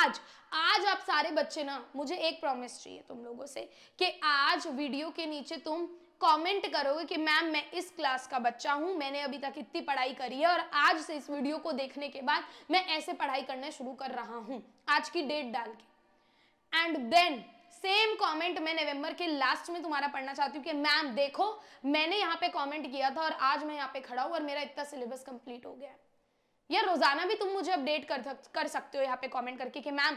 आज आज आप सारे बच्चे ना, मुझे एक प्रॉमिस चाहिए तुम लोगों से कि आज वीडियो के नीचे तुम कमेंट करोगे कि मैम मैं इस क्लास का बच्चा हूं, मैंने अभी तक इतनी पढ़ाई करी है और आज से इस वीडियो को देखने के बाद मैं ऐसे पढ़ाई करना शुरू कर रहा हूं, आज की डेट डाल के। एंड देन सेम कमेंट मैं नवंबर के लास्ट में तुम्हारा पढ़ना चाहती हूँ कि मैम देखो मैंने यहाँ पे कमेंट किया था और आज मैं यहाँ पे खड़ा हूँ और मेरा इतना सिलेबस कंप्लीट हो गया है। या रोजाना भी तुम मुझे अपडेट कर सकते हो यहाँ पे कमेंट करके कि मैम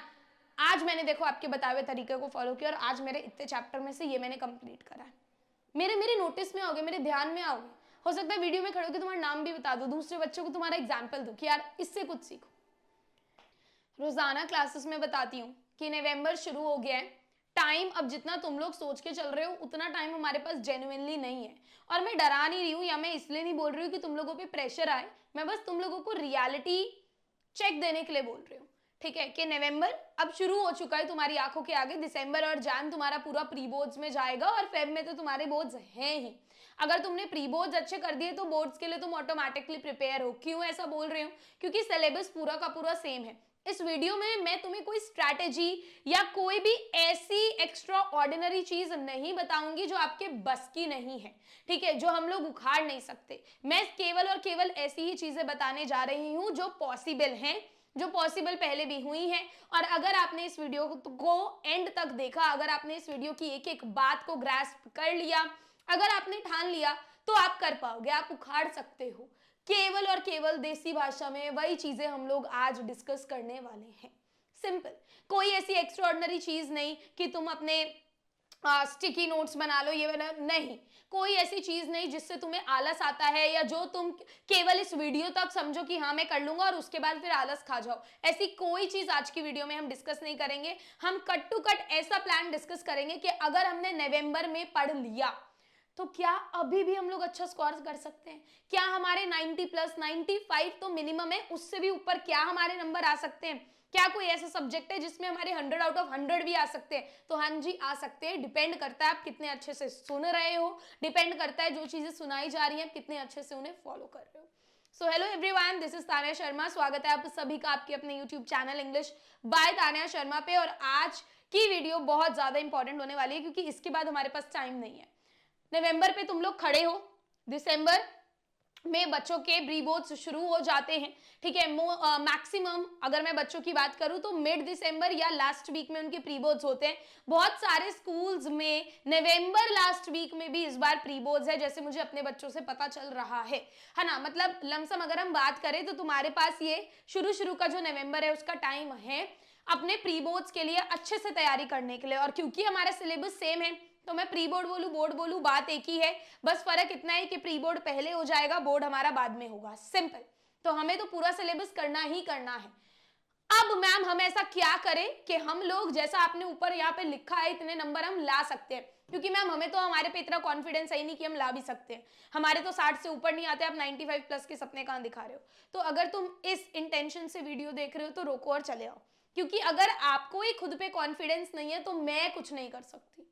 आज मैंने देखो आपके बताए हुए तरीके को फॉलो किया और आज मेरे इतने चैप्टर में से ये मैंने कंप्लीट करा है। मेरे मेरे नोटिस में आओगे, मेरे ध्यान में आओगे, हो सकता है वीडियो में खड़े होकर तुम्हारा नाम भी बता दो, दूसरे बच्चों को तुम्हारा एग्जाम्पल दो कि यार इससे कुछ सीखो। रोजाना क्लासेस में बताती हूँ कि नवंबर शुरू हो गया है, टाइम अब जितना तुम लोग सोच के चल रहे हो उतना टाइम हमारे पास जेन्युइनली नहीं है। और मैं डरा नहीं रही हूँ या मैं इसलिए नहीं बोल रही हूँ कि तुम लोगों पे प्रेशर आए, मैं बस तुम लोगों को रियलिटी चेक देने के लिए बोल रही हूँ, ठीक है, कि नवंबर अब शुरू हो चुका है तुम्हारी आंखों के आगे। दिसंबर और जान तुम्हारा पूरा प्री बोर्ड्स में जाएगा और फेब में तो तुम्हारे बोर्ड्स हैं ही। अगर तुमने प्री बोर्ड्स अच्छे कर दिए तो बोर्ड्स के लिए तुम ऑटोमेटिकली प्रिपेयर हो। क्यों ऐसा बोल रही हूँ? क्योंकि सिलेबस पूरा का पूरा सेम है। इस वीडियो में मैं तुम्हें कोई स्ट्रैटेजी या कोई भी ऐसी एक्स्ट्रा ऑर्डिनरी चीज नहीं बताऊंगी जो आपके बस की नहीं है, ठीक है, जो हम लोग उखाड़ नहीं सकते। मैं केवल और केवल ऐसी ही चीजें बताने जा रही हूं जो पॉसिबल हैं, जो पॉसिबल पहले भी हुई है। और अगर आपने इस वीडियो को एंड तक देखा, अगर आपने इस वीडियो की एक एक बात को ग्रैस्प कर लिया, अगर आपने ठान लिया तो आप कर पाओगे, आप उखाड़ सकते हो। केवल और केवल देसी भाषा में वही चीजें हम लोग आज डिस्कस करने वाले हैं। सिंपल, कोई ऐसी एक्स्ट्राऑर्डिनरी चीज नहीं कि तुम अपने स्टिकी नोट्स बना लो, ये बना नहीं, कोई ऐसी चीज नहीं जिससे तुम्हें आलस आता है या जो तुम केवल इस वीडियो तक समझो कि हाँ मैं कर लूंगा और उसके बाद फिर आलस खा जाओ। ऐसी कोई चीज आज की वीडियो में हम डिस्कस नहीं करेंगे। हम कट टू कट ऐसा प्लान डिस्कस करेंगे कि अगर हमने नवंबर में पढ़ लिया तो क्या अभी भी हम लोग अच्छा स्कोर कर सकते हैं? क्या हमारे 90 प्लस 95 तो मिनिमम है, उससे भी ऊपर क्या हमारे नंबर आ सकते हैं? क्या कोई ऐसा सब्जेक्ट है जिसमें हमारे 100 आउट ऑफ 100 भी आ सकते हैं? तो हाँ जी आ सकते हैं। डिपेंड करता है आप कितने अच्छे से सुन रहे हो, डिपेंड करता है जो चीजें सुनाई जा रही हैं कितने अच्छे से उन्हें फॉलो कर रहे हो। So hello everyone, this is Tanya Sharma. स्वागत है आप सभी का आपके अपने YouTube channel English by Tanya Sharma पे। और आज की वीडियो बहुत ज्यादा इंपॉर्टेंट होने वाली है क्योंकि इसके बाद हमारे पास टाइम नहीं है। नवंबर पे तुम लोग खड़े हो, दिसंबर में बच्चों के प्री बोर्ड्स शुरू हो जाते हैं, ठीक है। मैक्सिमम अगर मैं बच्चों की बात करूं तो मिड दिसंबर या लास्ट वीक में उनके प्री बोर्ड्स होते हैं। बहुत सारे स्कूल्स में नवंबर लास्ट वीक में भी इस बार प्री बोर्ड्स है, जैसे मुझे अपने बच्चों से पता चल रहा है ना। मतलब लमसम अगर हम बात करें तो तुम्हारे पास ये शुरू का जो नवंबर है उसका टाइम है अपने प्री बोर्ड्स के लिए अच्छे से तैयारी करने के लिए। और क्योंकि हमारा सिलेबस सेम है तो मैं प्री बोर्ड बोलूं बोर्ड बोलूं बात एक ही है, बस फर्क इतना है कि प्री बोर्ड पहले हो जाएगा, बोर्ड हमारा बाद में होगा। सिंपल। तो हमें तो पूरा सिलेबस करना ही करना है। अब मैम हम ऐसा क्या करें कि हम लोग जैसा आपने ऊपर यहाँ पे लिखा है इतने नंबर हम ला सकते हैं? क्योंकि मैम हमें तो हमारे पे इतना कॉन्फिडेंस है ही नहीं कि हम ला भी सकते हैं। हमारे तो 60 से ऊपर नहीं आते, आप 95 प्लस के सपने कहां दिखा रहे हो? तो अगर तुम इस इंटेंशन से वीडियो देख रहे हो तो रोको और चले आओ, क्योंकि अगर आपको ही खुद पे कॉन्फिडेंस नहीं है तो मैं कुछ नहीं कर सकती।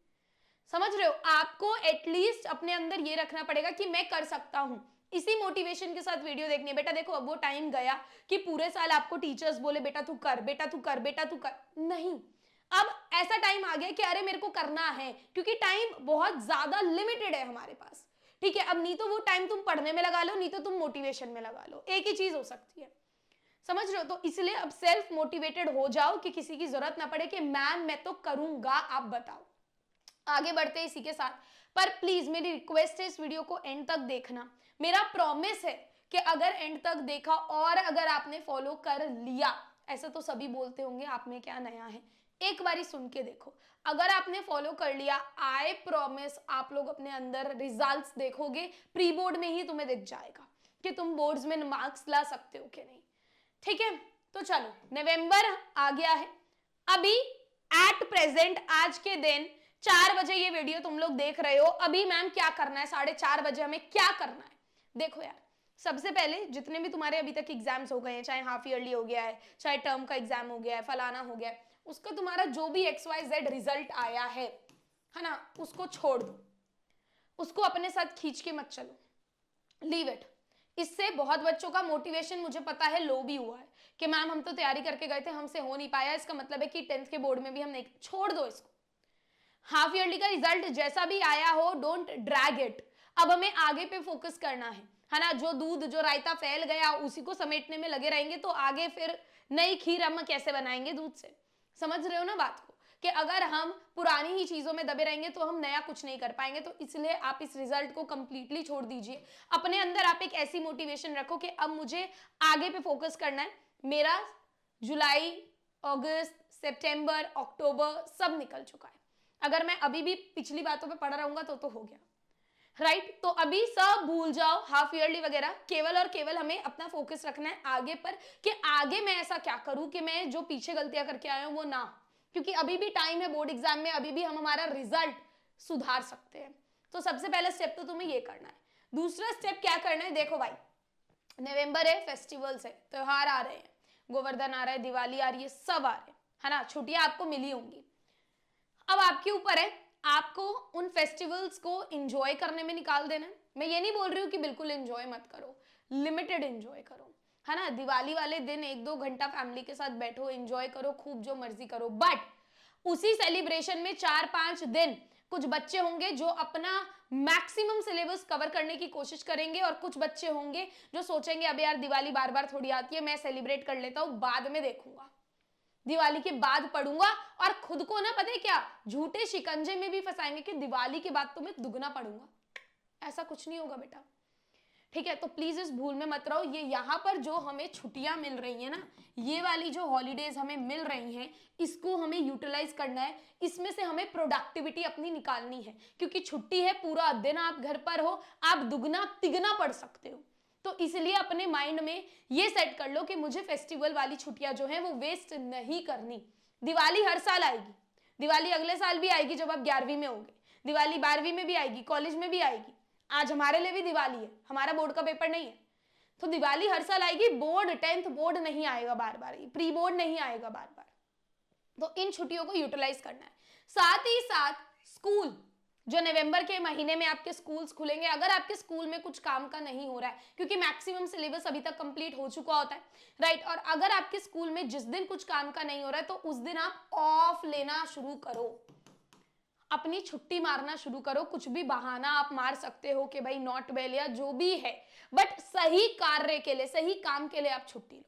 समझ रहे हो? आपको एटलीस्ट अपने अंदर ये रखना पड़ेगा कि मैं कर सकता हूं। इसी मोटिवेशन के साथ वीडियो देखनी है। बेटा देखो अब वो टाइम गया कि पूरे साल आपको टीचर्स बोले बेटा तू कर, बेटा तू कर, बेटा तू कर, नहीं। अब ऐसा टाइम आ गया कि अरे मेरे को करना है, क्योंकि टाइम बहुत ज्यादा लिमिटेड है हमारे पास, ठीक है। अब नहीं तो वो टाइम तुम पढ़ने में लगा लो, नहीं तो तुम मोटिवेशन में लगा लो, एक ही चीज हो सकती है। समझ रहे हो? तो इसलिए अब सेल्फ मोटिवेटेड हो जाओ कि किसी की जरूरत ना पड़े कि मैम मैं तो करूंगा, आप बताओ। आगे बढ़ते हैं इसी के साथ, पर प्लीज मेरी रिक्वेस्ट है इस वीडियो को एंड तक देखना। मेरा प्रॉमिस है कि अगर एंड तक देखा और अगर आपने फॉलो कर लिया, ऐसा तो सभी बोलते होंगे आप में क्या नया है, एक बारी सुन के देखो। अगर आपने फॉलो कर लिया, आई प्रॉमिस आप लोग अपने अंदर रिजल्ट्स देखोगे, प्री बोर्ड में ही तुम्हें दिख जाएगा कि तुम बोर्ड्स में मार्क्स ला सकते हो कि नहीं, ठीक है। तो चलो नवंबर आ गया है, अभी एट प्रेजेंट आज के दिन 4 बजे ये वीडियो तुम लोग देख रहे हो। अभी मैम क्या करना है, 4:30 बजे हमें क्या करना है? देखो यार, सबसे पहले जितने भी तुम्हारे अभी तक एग्जाम्स हो गए हैं, चाहे हाफ ईयरली हो गया है, चाहे टर्म का एग्जाम हो गया है, फलाना हो गया है, उसका तुम्हारा जो भी XYZ रिजल्ट आया है ना, उसको छोड़ दो, उसको अपने साथ खींच के मत चलो, लीव इट। इससे बहुत बच्चों का मोटिवेशन मुझे पता है लो भी हुआ है कि मैम हम तो तैयारी करके गए थे, हमसे हो नहीं पाया, इसका मतलब है कि 10th के बोर्ड में भी हम नहीं, छोड़ दो इसको। हाफ ईयरली का रिजल्ट जैसा भी आया हो, डोंट ड्रैग इट। अब हमें आगे पे फोकस करना है ना। जो दूध जो रायता फैल गया उसी को समेटने में लगे रहेंगे तो आगे फिर नई खीर हम कैसे बनाएंगे दूध से। समझ रहे हो ना बात को, कि अगर हम पुरानी ही चीजों में दबे रहेंगे तो हम नया कुछ नहीं कर पाएंगे। तो इसलिए आप इस रिजल्ट को कंप्लीटली छोड़ दीजिए। अपने अंदर आप एक ऐसी मोटिवेशन रखो कि अब मुझे आगे पे फोकस करना है। मेरा जुलाई, अगस्त, सितंबर, अक्टूबर सब निकल चुका है। अगर मैं अभी भी पिछली बातों पे पढ़ रहूंगा तो हो गया, राइट। तो अभी सब भूल जाओ, हाफ ईयरली वगैरह, केवल और केवल हमें अपना फोकस रखना है आगे पर, कि आगे मैं ऐसा क्या करूं कि मैं जो पीछे गलतियां करके आया हूं वो ना, क्योंकि अभी भी टाइम है बोर्ड एग्जाम में, अभी भी हम हमारा रिजल्ट सुधार सकते हैं। तो सबसे पहला स्टेप तो तुम्हें ये करना है। दूसरा स्टेप क्या करना है, देखो भाई, नवंबर है, फेस्टिवल्स है, त्योहार आ रहे हैं, गोवर्धन आ रहा है, दिवाली आ रही है, सब आ रहे हैं, है ना, छुट्टियां आपको मिली होंगी। अब आपके ऊपर है, आपको उन फेस्टिवल्स को एंजॉय करने में निकाल देना है। मैं ये नहीं बोल रही हूँ कि बिल्कुल एंजॉय मत करो, लिमिटेड एंजॉय करो, है ना। दिवाली वाले दिन 1-2 घंटा फैमिली के साथ बैठो, एंजॉय करो, खूब जो मर्जी करो, बट उसी सेलिब्रेशन में 4-5 दिन कुछ बच्चे होंगे जो अपना मैक्सिमम सिलेबस कवर करने की कोशिश करेंगे, और कुछ बच्चे होंगे जो सोचेंगे अब यार दिवाली बार बार थोड़ी आती है, मैं सेलिब्रेट कर लेता हूं, बाद में देखूंगा, दिवाली के बाद पढ़ूंगा। और खुद को ना पता है क्या, झूठे शिकंजे में भी फंसाएंगे कि दिवाली के बाद तो मैं दुगना पढ़ूंगा। ऐसा कुछ नहीं होगा बेटा, ठीक है। तो प्लीज इस भूल में मत रहो। ये यहाँ पर जो हमें छुट्टियां मिल रही है ना, ये वाली जो हॉलीडेज हमें मिल रही हैं, इसको हमें यूटिलाइज करना है। इसमें से हमें प्रोडक्टिविटी अपनी निकालनी है, क्योंकि छुट्टी है, पूरा दिन आप घर पर हो, आप दुगना तिगना पढ़ सकते हो। तो इसलिए अपने माइंड में ये सेट कर लो कि मुझे फेस्टिवल वाली छुट्टियां जो है वो वेस्ट नहीं करनी। दिवाली हर साल आएगी, दिवाली अगले साल भी आएगी जब आप 11वीं में होंगे, दिवाली 12वीं में भी आएगी, कॉलेज में भी आएगी। आज हमारे लिए भी दिवाली है, हमारा बोर्ड का पेपर नहीं है, तो दिवाली हर साल आएगी। बोर्ड 10th बोर्ड नहीं आएगा बार बार, प्री बोर्ड नहीं आएगा बार बार। तो इन छुट्टियों को यूटिलाइज करना है। साथ ही साथ स्कूल, जो नवंबर के महीने में आपके स्कूल्स खुलेंगे, अगर आपके स्कूल में कुछ काम का नहीं हो रहा है, क्योंकि मैक्सिमम सिलेबस अभी तक कंप्लीट हो चुका होता है, राइट। और अगर आपके स्कूल में जिस दिन कुछ काम का नहीं हो रहा है तो उस दिन आप ऑफ लेना शुरू करो, अपनी छुट्टी मारना शुरू करो। कुछ भी बहाना आप मार सकते हो कि भाई नॉट वेल या जो भी है, बट सही कार्य के लिए, सही काम के लिए आप छुट्टी लो।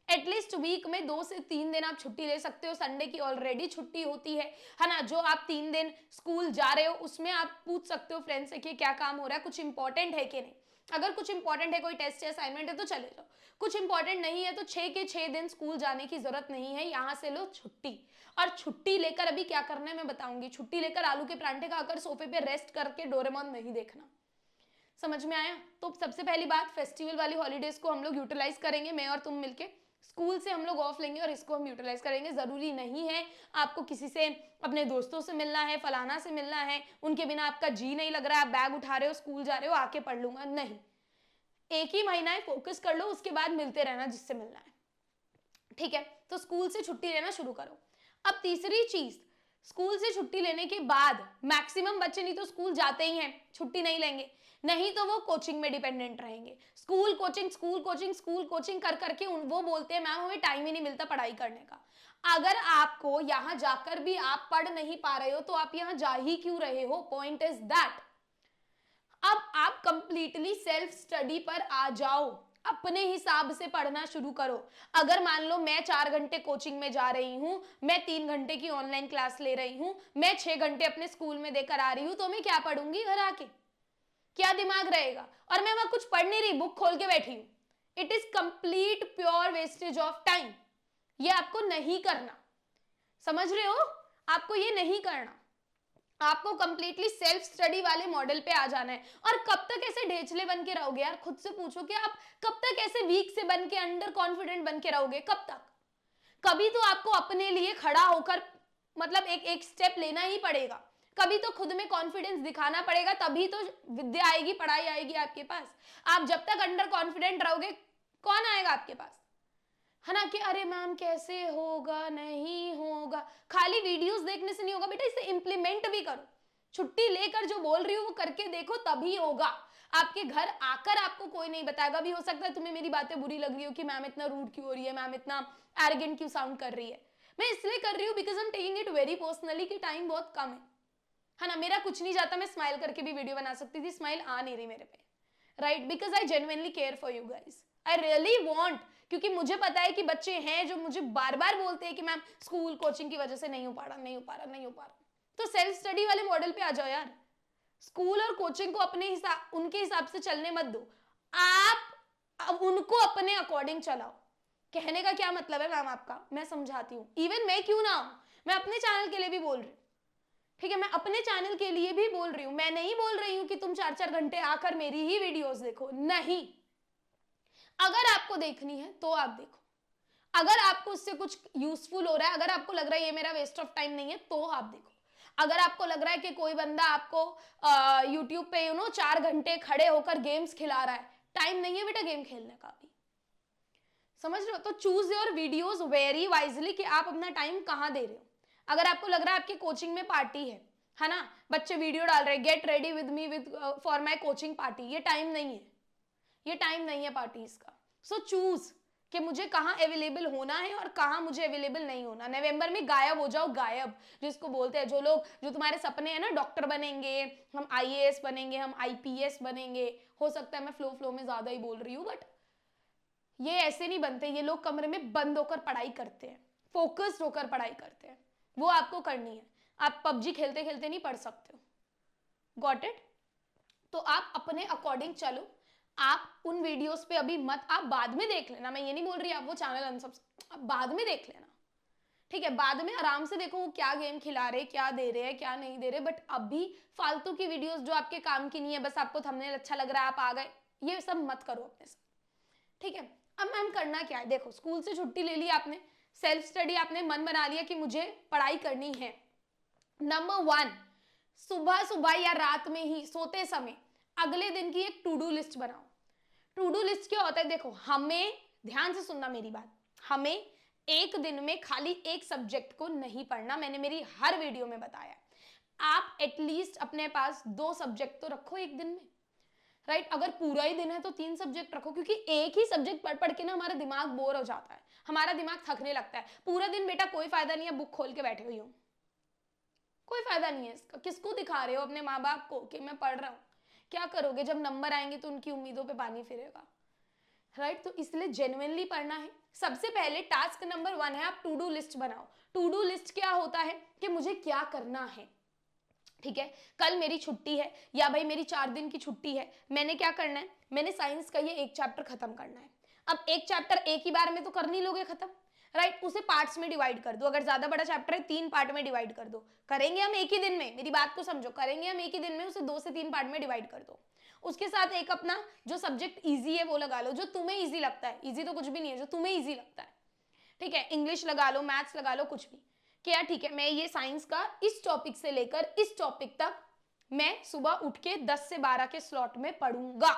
एटलीस्ट वीक में 2 से 3 दिन आप छुट्टी ले सकते हो। संडे की ऑलरेडी छुट्टी होती है ना। जो आप 3 दिन स्कूल जा रहे हो उसमें आप पूछ सकते हो फ्रेंड से कि क्या काम हो रहा है, कुछ इंपॉर्टेंट है कि नहीं। अगर कुछ इंपॉर्टेंट है, कोई टेस्ट या असाइनमेंट है तो चले जाओ, कुछ इंपॉर्टेंट नहीं है तो 6 के 6 दिन स्कूल जाने की जरूरत नहीं है, यहां से लो छुट्टी। और छुट्टी लेकर अभी क्या करना है मैं बताऊंगी। छुट्टी लेकर आलू के परांठे खाकर सोफे पे रेस्ट करके डोरेमोन नहीं देखना। समझ में आया। तो सबसे पहली बात, फेस्टिवल वाली हॉलीडेज को हम लोग यूटिलाइज करेंगे, मैं और तुम मिलके। स्कूल से हम लोग ऑफ लेंगे और इसको हम यूटिलाइज करेंगे। जरूरी नहीं है आपको किसी से, अपने दोस्तों से मिलना है, फलाना से मिलना है, उनके बिना आपका जी नहीं लग रहा है, आप बैग उठा रहे हो, स्कूल जा रहे हो, आके पढ़ लूंगा, नहीं। एक ही महीना है, फोकस कर लो, उसके बाद मिलते रहना जिससे मिलना है, ठीक है। तो स्कूल से छुट्टी लेना शुरू करो। अब तीसरी चीज, स्कूल से छुट्टी लेने के बाद मैक्सिमम बच्चे नहीं तो स्कूल जाते ही हैं, छुट्टी नहीं लेंगे, नहीं तो वो कोचिंग में डिपेंडेंट रहेंगे। School coaching, school coaching, school coaching कर करके वो बोलते हैं मैम हमें टाइम ही नहीं मिलता पढ़ाई करने का। अगर आपको यहां जाकर भी आप पढ़ नहीं पा रहे हो तो आप यहां जा ही क्यों रहे हो, पॉइंट इज दैट। अब आप कंप्लीटली सेल्फ स्टडी पर आ जाओ, अपने हिसाब से पढ़ना शुरू करो। अगर मान लो मैं 4 घंटे कोचिंग में जा रही हूं, मैं 3 घंटे की ऑनलाइन क्लास ले रही हूं, मैं 6 घंटे अपने स्कूल में देकर आ रही हूं, तो मैं क्या पढ़ूंगी घर आके, क्या दिमाग रहेगा। और मैं वहां कुछ पढ़ नहीं रही, बुक खोल के बैठी हूं, it is complete pure wastage of time. ये आपको नहीं करना, समझ रहे हो, आपको ये नहीं करना। आपको कंप्लीटली सेल्फ स्टडी वाले मॉडल पे आ जाना है। और कब तक ऐसे ढेचले बन के रहोगे यार, खुद से पूछो कि आप कब तक ऐसे वीक से बन के, अंडर कॉन्फिडेंट बन के रहोगे, कब तक। कभी तो आपको अपने लिए खड़ा होकर मतलब एक स्टेप लेना ही पड़ेगा, कभी तो खुद में कॉन्फिडेंस दिखाना पड़ेगा, तभी तो विद्या आएगी, पढ़ाई आएगी आपके पास। आप जब तक अंडर कॉन्फिडेंट रहोगे, कौन आएगा आपके पास, है ना। कि अरे मैम कैसे होगा, नहीं होगा, खाली वीडियोस देखने से नहीं होगा बेटा, इसे इंप्लीमेंट भी करो। छुट्टी लेकर जो बोल रही हूँ वो करके देखो, तभी होगा। आपके घर आकर आपको कोई नहीं बताएगा। भी हो सकता है तुम्हें मेरी बातें बुरी लग रही हो कि मैम इतना रूड क्यों हो रही है, मैम इतना एरोगेंट क्यों साउंड कर रही है। मैं इसलिए कर रही हूँ because I am taking it very personally कि टाइम बहुत कम है ना, मेरा कुछ नहीं जाता, मैं स्माइल करके भी वीडियो बना सकती थी, स्माइल आ नहीं रही मेरे पे, right, because I genuinely care for you guys, I really want, क्योंकि मुझे पता है कि बच्चे हैं जो मुझे बार बार बोलते हैं कि मैम स्कूल कोचिंग की वजह से नहीं हो पा रहा, नहीं हो पा रहा, नहीं हो पा रहा। तो सेल्फ स्टडी वाले मॉडल पे आ जाओ यार, स्कूल और कोचिंग को अपने हिसाब, उनके हिसाब से चलने मत दो, आप उनको अपने अकॉर्डिंग चलाओ। कहने का क्या मतलब है मैम आपका, मैं समझाती हूँ, इवन मैं क्यों ना हूं, मैं अपने चैनल के लिए भी बोल रही हूँ, ठीक है, मैं अपने चैनल के लिए भी बोल रही हूँ, मैं नहीं बोल रही हूँ कि तुम 4-4 घंटे आकर मेरी ही वीडियोस देखो, नहीं, अगर आपको देखनी है तो आप देखो, अगर आपको उससे कुछ यूजफुल हो रहा है, अगर आपको लग रहा है ये मेरा वेस्ट ऑफ टाइम नहीं है तो आप देखो, अगर आपको लग रहा है कि कोई बंदा आपको यूट्यूब पे 4 घंटे खड़े होकर गेम्स खिला रहा है, टाइम नहीं है बेटा गेम खेलने का भी, समझ रहे हो, तो choose your videos very wisely कि आप अपना टाइम कहाँ दे रहे हो। अगर आपको लग रहा है आपकी कोचिंग में पार्टी है ना, बच्चे वीडियो डाल रहे हैं get ready with me with for my coaching party, ये टाइम नहीं है, ये टाइम नहीं है पार्टीज का, सो चूज कि मुझे कहाँ अवेलेबल होना है और कहाँ मुझे अवेलेबल नहीं होना। नवंबर में गायब हो जाओ, गायब जिसको बोलते हैं, जो लोग, जो तुम्हारे सपने हैं ना, डॉक्टर बनेंगे हम, आईएएस बनेंगे हम, आईपीएस बनेंगे, हो सकता है मैं फ्लो में ज्यादा ही बोल रही हूँ, बट ये ऐसे नहीं बनते, ये लोग कमरे में बंद होकर पढ़ाई करते हैं, फोकस्ड होकर पढ़ाई करते हैं, वो आपको करनी है, आप पबजी खेलते खेलते नहीं पढ़ सकते हो, गॉट इट। तो आप अपने अकॉर्डिंग चलो, आप उन वीडियोस पे अभी मत, आप बाद में देख लेना, मैं ये नहीं बोल रही आप वो चैनल अनसब्सक्राइब, आप बाद में देख लेना, ठीक है, बाद में आराम से देखो वो क्या गेम खिला रहे, क्या दे रहे हैं, क्या नहीं दे रहे, बट अभी फालतू की वीडियोस जो आपके काम की नहीं है, बस आपको थंबनेल अच्छा लग रहा है आप आ गए, ये सब मत करो अपने साथ, ठीक है। अब मैम करना क्या है, देखो स्कूल से छुट्टी ले ली आपने, सेल्फ स्टडी आपने मन बना लिया कि मुझे पढ़ाई करनी है, नंबर 1, सुबह सुबह या रात में ही सोते समय अगले दिन की एक टू डू लिस्ट बनाओ। टू डू लिस्ट क्या होता है, देखो हमें, ध्यान से सुनना मेरी बात, हमें एक दिन में खाली एक सब्जेक्ट को नहीं पढ़ना, मैंने मेरी हर वीडियो में बताया, आप एटलीस्ट अपने पास 2 सब्जेक्ट तो रखो एक दिन में, राइट, अगर पूरा ही दिन है तो 3 सब्जेक्ट रखो, क्योंकि एक ही सब्जेक्ट पढ़ पढ़ के ना हमारा दिमाग बोर हो जाता है, हमारा दिमाग थकने लगता है, पूरा दिन बेटा कोई फायदा नहीं है बुक खोल के बैठे हुई हो, कोई फायदा नहीं है इसका, किसको दिखा रहे हो, अपने माँ बाप को कि मैं पढ़ रहा हूँ, क्या करोगे जब नंबर आएंगे तो उनकी उम्मीदों पे पानी फिरेगा, राइट, तो इसलिए जेन्युइनली पढ़ना है। सबसे पहले टास्क नंबर 1 है आप टू डू लिस्ट बनाओ। टू डू लिस्ट क्या होता है कि मुझे क्या करना है, ठीक है, कल मेरी छुट्टी है या भाई मेरी 4 दिन की छुट्टी है, मैंने क्या करना है, मैंने साइंस का ये एक चैप्टर खत्म करना है। अब एक चैप्टर एक ही बार में तो कर नहीं लोगे खत्म, राइट, उसे पार्ट्स में डिवाइड कर दो, अगर ज्यादा बड़ा चैप्टर है 3 पार्ट में डिवाइड कर दो, करेंगे हम एक ही दिन में, मेरी बात को समझो, करेंगे हम एक ही दिन में, उसे 2 से 3 पार्ट में डिवाइड कर दो। उसके साथ एक अपना जो सब्जेक्ट इजी है वो लगा लो, जो तुम्हें इजी लगता है, इजी तो कुछ भी नहीं है, जो तुम्हें इजी लगता है, ठीक है, इंग्लिश लगा लो, मैथ्स लगा लो, कुछ भी, कि यार ठीक है मैं ये साइंस का इस टॉपिक से लेकर इस टॉपिक तक मैं सुबह उठ के 10 से 12 के स्लॉट में पढ़ूंगा,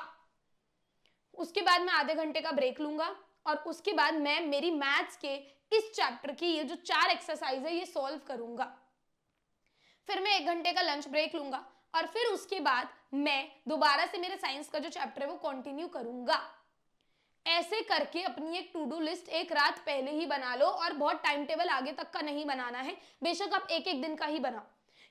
उसके बाद मैं आधे घंटे का ब्रेक लूंगा और उसके बाद मैं मेरी मैथ्स के इस चैप्टर की ये जो 4 एक्सरसाइज है ये सॉल्व करूंगा, फिर मैं 1 घंटे का लंच ब्रेक लूंगा और फिर उसके बाद मैं दोबारा से मेरे साइंस का जो चैप्टर है वो कंटिन्यू करूंगा। ऐसे करके अपनी एक टू डू लिस्ट एक रात पहले ही बना लो, और बहुत टाइम टेबल आगे तक का नहीं बनाना है, बेशक आप एक एक दिन का ही बनाओ,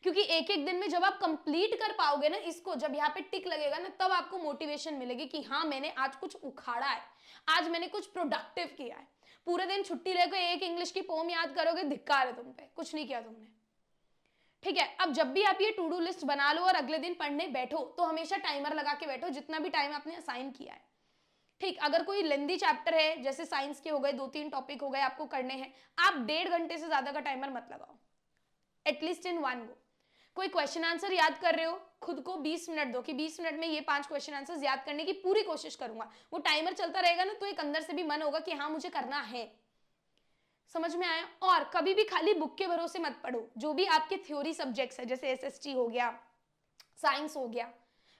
क्योंकि एक एक दिन में जब आप कंप्लीट कर पाओगे ना इसको, जब यहाँ पे टिक लगेगा ना, तब आपको मोटिवेशन मिलेगी कि हाँ मैंने आज कुछ उखाड़ा है, आज मैंने कुछ प्रोडक्टिव किया है। पूरे दिन छुट्टी लेकर एक इंग्लिश की पोम याद करोगे, धिक्कार है तुम पे, कुछ नहीं किया तुमने, ठीक है। अब जब भी आप ये टू डू लिस्ट बना लो और अगले दिन पढ़ने बैठो तो हमेशा टाइमर लगा के बैठो, जितना भी टाइम आपने असाइन किया है, ठीक, अगर कोई लेंदी चैप्टर है जैसे साइंस के हो गए, 2-3 टॉपिक हो गए आपको करने हैं, आप 1.5 घंटे से ज्यादा का टाइमर मत लगाओ, एटलीस्ट इन वन गो। कोई क्वेश्चन आंसर याद कर रहे हो, खुद को 20 मिनट दो कि 20 मिनट में ये 5 क्वेश्चन आंसर याद करने की पूरी कोशिश करूंगा, वो टाइमर चलता रहेगा ना तो एक अंदर से भी मन होगा कि हाँ मुझे करना है, समझ में आया। और कभी भी खाली बुक के भरोसे मत पढ़ो, जो भी आपके थ्योरी सब्जेक्ट्स है जैसे एसएसटी हो गया, साइंस हो गया,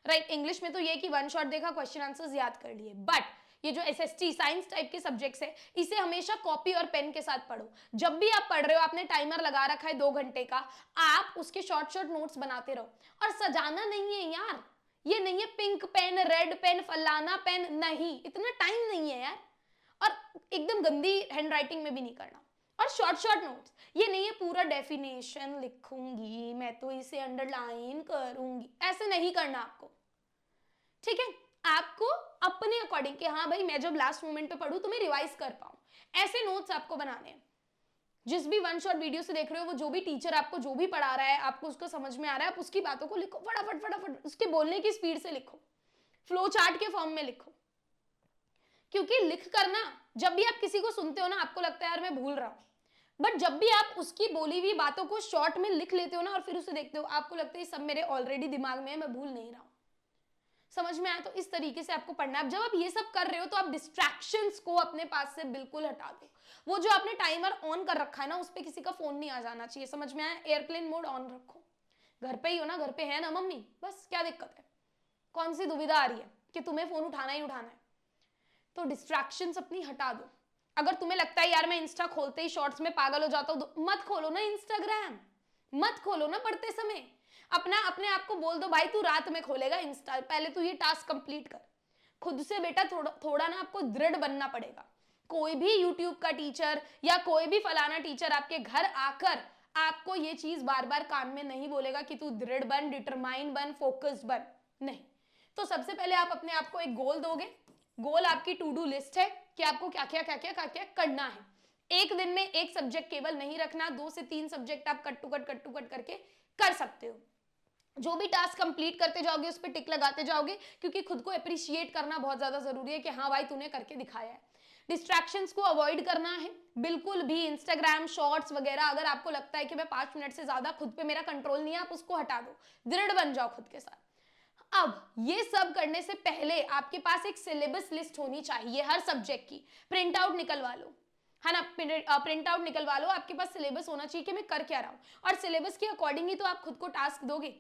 राइट, इंग्लिश में तो ये कि वन शॉट देखा क्वेश्चन आंसर्स याद कर लिए, बट ये जो एसएसटी साइंस टाइप के सब्जेक्ट्स है इसे हमेशा कॉपी और पेन के साथ पढ़ो। जब भी आप पढ़ रहे हो, आपने टाइमर लगा रखा है 2 घंटे का, आप उसके शॉर्ट शॉर्ट नोट्स बनाते रहो, और सजाना नहीं है यार, ये नहीं है पिंक पेन, रेड पेन, फलाना पेन, नहीं, इतना टाइम नहीं है यार। और एकदम गंदी हैंडराइटिंग में भी नहीं करना। और शॉर्ट शॉर्ट नोट्स, ये नहीं है पूरा डेफिनेशन लिखूंगी मैं तो इसे अंडरलाइन करूंगी, ऐसे नहीं करना आपको, ठीक है। आपको अपने अकॉर्डिंग कि हाँ भाई मैं जब लास्ट मोमेंट पे पढ़ूं तो मैं रिवाइज कर पाऊं, ऐसे नोट्स आपको बनाने हैं। जिस भी वन शॉट वीडियो से देख रहे हो, वो जो भी टीचर आपको जो भी पढ़ा रहा है, आपको उसको समझ में आ रहा है, आप उसकी बातों को लिखो फटाफट फटाफट, उसके बोलने की स्पीड से लिखो, फ्लो चार्ट के फॉर्म में लिखो। क्योंकि लिख कर ना, जब भी आप किसी को सुनते हो ना, आपको लगता है यार मैं भूल रहा हूं, बट जब भी आप उसकी बोली हुई बातों को शॉर्ट में लिख लेते हो ना और फिर उसे देखते हो, आपको लगता है सब मेरे ऑलरेडी दिमाग में है, मैं भूल नहीं रहा हूं। समझ में आया? तो इस तरीके से आपको पढ़ना है। अब जब आप ये सब कर रहे हो तो आप डिस्ट्रैक्शंस को अपने पास से बिल्कुल हटा दो। वो जो आपने टाइमर ऑन कर रखा है ना, उस पर किसी का फोन नहीं आ जाना चाहिए। समझ में आया? एयरप्लेन मोड ऑन रखो। घर पे ही हो ना, घर पे है ना मम्मी, बस क्या दिक्कत है, कौन सी दुविधा आ रही है कि तुम्हें फोन उठाना ही उठाना है? तो डिस्ट्रैक्शंस अपनी हटा दो। अगर तुम्हें लगता है यार मैं इंस्टा खोलते ही शॉर्ट्स में पागल हो जाता हूं, तो मत खोलो ना इंस्टाग्राम, मत खोलो ना पढ़ते समय। अपना अपने आप को बोल दो भाई तू रात में खोलेगा इंस्टा, पहले तू ये टास्क कंप्लीट कर। खुद से बेटा थोड़ा थोड़ा ना आपको दृढ़ बनना पड़ेगा। कोई भी यूट्यूब का टीचर या कोई भी फलाना टीचर आपके घर आकर आपको ये चीज बार बार कान में नहीं बोलेगा कि तू दृढ़ बन, डिटरमाइन बन, फोकस्ड बन, नहीं। तो सबसे पहले आप अपने आप को एक गोल दोगे। गोल आपकी टू डू लिस्ट है कि आपको क्या क्या क्या क्या क्या क्या करना है। एक दिन में एक सब्जेक्ट केवल नहीं रखना, 2 से 3 सब्जेक्ट आप कट टू कट करके कर सकते हो। जो भी टास्क कंप्लीट करते जाओगे उस पर टिक लगाते जाओगे, क्योंकि खुद को अप्रिशिएट करना बहुत ज्यादा जरूरी है कि हाँ भाई तूने करके दिखाया है। डिस्ट्रैक्शंस को अवॉइड करना है बिल्कुल भी। इंस्टाग्राम शॉर्ट्स वगैरह, अगर आपको लगता है कि मैं 5 मिनट से ज्यादा खुद पे मेरा कंट्रोल नहीं है, आप उसको हटा दो, दृढ़ बन जाओ खुद के साथ। अब ये सब करने से पहले आपके पास एक सिलेबस लिस्ट होनी चाहिए हर सब्जेक्ट की। प्रिंट आउट निकलवा लो, है ना, प्रिंट आउट निकलवा लो। आपके पास सिलेबस होना चाहिए कि मैं कर क्या रहा हूं, और सिलेबस के अकॉर्डिंग ही तो आप खुद को टास्क दोगे।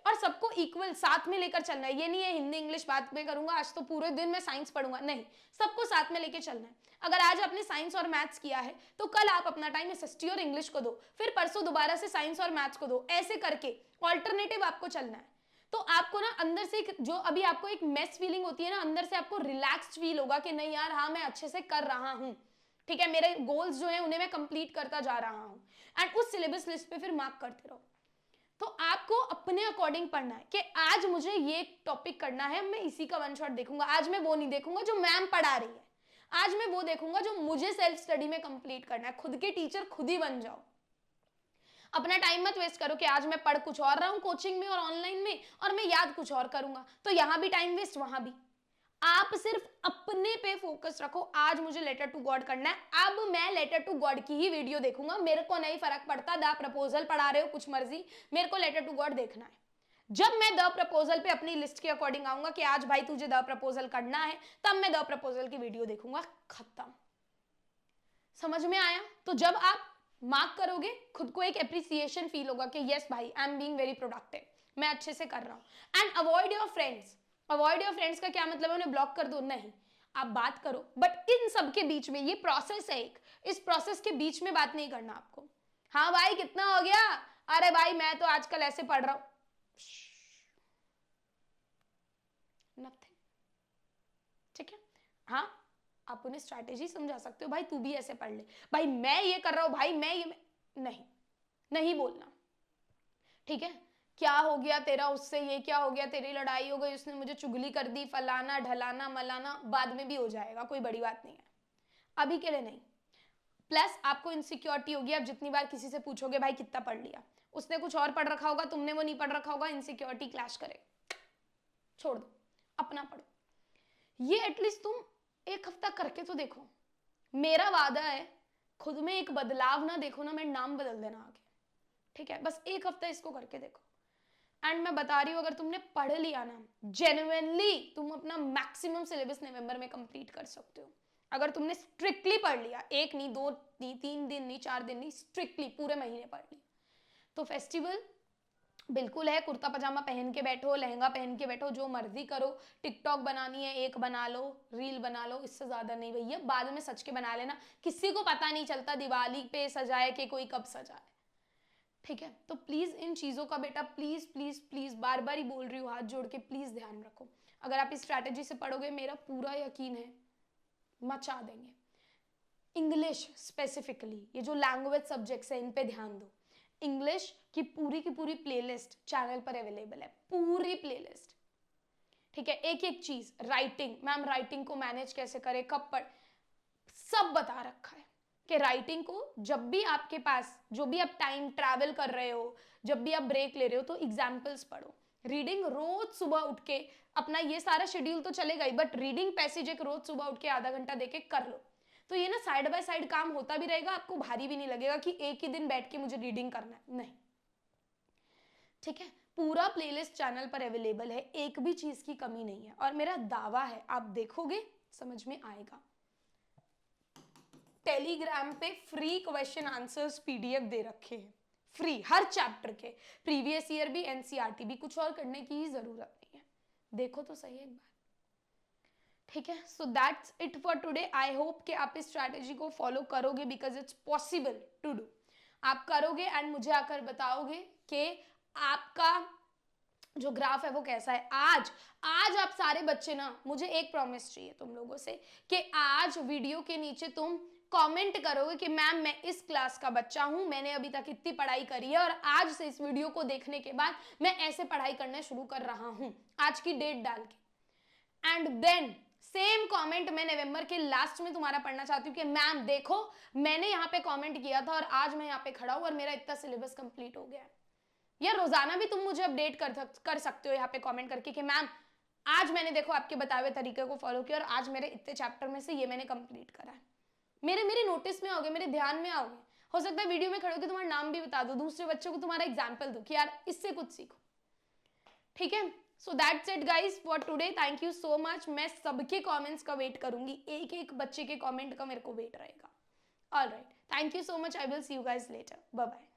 और सबको इक्वल साथ में लेकर चलना है। ये नहीं है हिंदी इंग्लिश बात में करूंगा, आज तो पूरे दिन मैं साइंस पढ़ूंगा, नहीं, सबको साथ में लेके चलना है। अगर आज आपने साइंस और मैथ्स किया है तो कल आप अपना टाइम एसएसटी और इंग्लिश को दो, फिर परसों दोबारा से साइंस और मैथ्स को दो, ऐसे करके ऑल्टरनेटिव आपको चलना है। तो आपको ना अंदर से जो अभी आपको एक मेस फीलिंग होती है ना, अंदर से आपको रिलैक्स्ड फील होगा कि नहीं यार हाँ मैं अच्छे से कर रहा हूं, ठीक है, मेरे गोल्स जो है उन्हें मैं कंप्लीट करता जा रहा हूं। एंड उस सिलेबस लिस्ट पे फिर मार्क करते रहो। तो आपको अपने अकॉर्डिंग पढ़ना है कि आज मुझे ये टॉपिक करना है, मैं इसी का वन शॉट देखूंगा। आज मैं वो नहीं देखूंगा जो मैम पढ़ा रही है, आज मैं वो देखूंगा जो मुझे सेल्फ स्टडी में कंप्लीट करना है। खुद के टीचर खुद ही बन जाओ। अपना टाइम मत वेस्ट करो कि आज मैं पढ़ कुछ और रहा हूं कोचिंग में और ऑनलाइन में, और मैं याद कुछ और करूंगा, तो यहां भी टाइम वेस्ट वहां भी। आप सिर्फ अपने पे फोकस रखो। आज मुझे लेटर टू गॉड करना है, अब मैं लेटर टू गॉड की ही वीडियो देखूंगा, मेरे को नहीं फर्क पड़ता द प्रपोजल पढ़ा रहे हो कुछ मर्जी, मेरे को लेटर टू गॉड देखना है। जब मैं द प्रपोजल पे अपनी लिस्ट के अकॉर्डिंग आऊंगा कि आज भाई तुझे द प्रपोजल करना है, तब मैं द प्रपोजल की वीडियो देखूंगा, खत्म। समझ में आया? तो जब आप मार्क करोगे खुद को एक एप्रिसिएशन फील होगा कि यस भाई I am being very productive, मैं अच्छे से कर रहा हूं। And avoid your friends. Avoid your friends का क्या मतलब है उन्हें ब्लॉक कर दो? नहीं, आप बात करो, बट इन सब के बीच में ये प्रोसेस है एक, इस प्रोसेस के बीच में बात नहीं करना आपको। हाँ भाई कितना हो गया, अरे भाई मैं तो आजकल ऐसे पढ़ रहा हूं, नथिंग, ठीक है। हाँ, आप उन्हें स्ट्रैटेजी समझा सकते हो, भाई तू भी ऐसे पढ़ ले, भाई मैं ये कर रहा हूं, भाई मैं ये नहीं, नहीं बोलना, ठीक है। क्या हो गया तेरा उससे, ये क्या हो गया, तेरी लड़ाई हो गई, उसने मुझे चुगली कर दी, फलाना ढलाना मलाना, बाद में भी हो जाएगा, कोई बड़ी बात नहीं है, अभी के लिए नहीं। प्लस आपको इनसिक्योरिटी होगी, आप जितनी बार किसी से पूछोगे भाई कितना पढ़ लिया, उसने कुछ और पढ़ रखा होगा, तुमने वो नहीं पढ़ रखा होगा, इनसिक्योरिटी क्लैश करे, छोड़ दो, अपना पढ़ो। ये एटलीस्ट तुम एक हफ्ता करके तो देखो। मेरा वादा है, खुद में एक बदलाव ना देखो ना, मैं नाम बदल देना आगे, ठीक है। बस एक हफ्ता इसको करके देखो। एंड मैं बता रही हूं अगर तुमने पढ़ लिया ना, जेन्युइनली तुम अपना मैक्सिमम सिलेबस नवंबर में कंप्लीट कर सकते हो। अगर तुमने स्ट्रिक्टली पढ़ लिया, एक नहीं, 2 नहीं, 3 दिन नहीं, 4 दिन नहीं, स्ट्रिक्टली पूरे महीने पढ़ लिया, तो फेस्टिवल बिल्कुल है। कुर्ता पजामा पहन के बैठो, लहंगा पहन के बैठो, जो मर्जी करो, टिकटॉक बनानी है एक बना लो, रील बना लो, इससे ज्यादा नहीं भैया, बाद में सच के बना लेना, किसी को पता नहीं चलता दिवाली पे सजाए कि कोई कब सजाए। ठीक है, तो प्लीज इन चीजों का बेटा प्लीज प्लीज प्लीज बार बार ही बोल रही हूँ, हाथ जोड़ के प्लीज ध्यान रखो। अगर आप इस स्ट्रैटेजी से पढ़ोगे, मेरा पूरा यकीन है मचा देंगे। इंग्लिश स्पेसिफिकली, ये जो लैंग्वेज सब्जेक्ट्स है इन पे ध्यान दो। इंग्लिश की पूरी प्लेलिस्ट चैनल पर अवेलेबल है, पूरी प्लेलिस्ट। ठीक है, एक एक चीज, राइटिंग, मैम राइटिंग को मैनेज कैसे करें, कब पढ़, सब बता रखा है कि राइटिंग को जब भी आपके पास, जो भी आप टाइम ट्रैवल कर रहे हो, जब भी आप ब्रेक ले रहे हो, तो एग्जाम्पल्स पढ़ो। रीडिंग रोज सुबह उठ के, अपना ये सारा शेड्यूल तो चलेगा ही, बट रीडिंग पैसेज एक रोज सुबह उठ के आधा घंटा देके कर लो, तो ये ना साइड बाय साइड काम होता भी रहेगा, आपको भारी भी नहीं लगेगा कि एक ही दिन बैठ के मुझे रीडिंग करना है, नहीं। ठीक है, पूरा प्लेलिस्ट चैनल पर अवेलेबल है, एक भी चीज की कमी नहीं है, और मेरा दावा है आप देखोगे समझ में आएगा। टेलीग्राम पे फ्री क्वेश्चन आंसर्स पीडीएफ दे रखे हैं, फ्री, हर चैप्टर के, प्रीवियस ईयर भी, एनसीईआरटी भी, कुछ और करने की ही जरूरत नहीं है, देखो तो सही एक बार। ठीक है, so that's it for today. I hope कि आप इस स्ट्रैटेजी को फॉलो करोगे, because it's possible to do. आप करोगे एंड मुझे आकर बताओगे कि आपका जो ग्राफ है वो कैसा है। आज आप सारे बच्चे ना, मुझे एक प्रॉमिस चाहिए तुम लोगों से कि आज वीडियो के नीचे तुम कमेंट करोगे कि मैम मैं इस क्लास का बच्चा हूं, मैंने अभी तक इतनी पढ़ाई करी है और आज से इस वीडियो को देखने के बाद मैं ऐसे पढ़ाई करना शुरू कर रहा हूं, आज की डेट डाल के। एंड देन सेम कमेंट मैं नवंबर के लास्ट में तुम्हारा पढ़ना चाहती हूँ कि मैम देखो मैंने यहाँ पे कमेंट किया था और आज मैं यहाँ पे खड़ा हूँ और मेरा इतना सिलेबस कंप्लीट हो गया है। या रोजाना भी तुम मुझे अपडेट कर सकते हो यहाँ पे कमेंट करके कि मैम आज मैंने देखो आपके बताए हुए तरीके को फॉलो किया और आज मेरे इतने चैप्टर में से ये मैंने कंप्लीट करा है। मेरे नोटिस में आओगे, मेरे ध्यान में आओगे, हो सकता है वीडियो में खड़े होकर तुम्हारा नाम भी बता दो, दूसरे बच्चों को तुम्हारा एग्जाम्पल दो कि यार इससे कुछ सीखो। ठीक है, so that's it guys for today, thank you so much. मैं सबके कमेंट्स का वेट करूंगी, एक एक बच्चे के कमेंट का मेरे को वेट रहेगा। Alright, thank you so much, I will see you guys later, bye bye.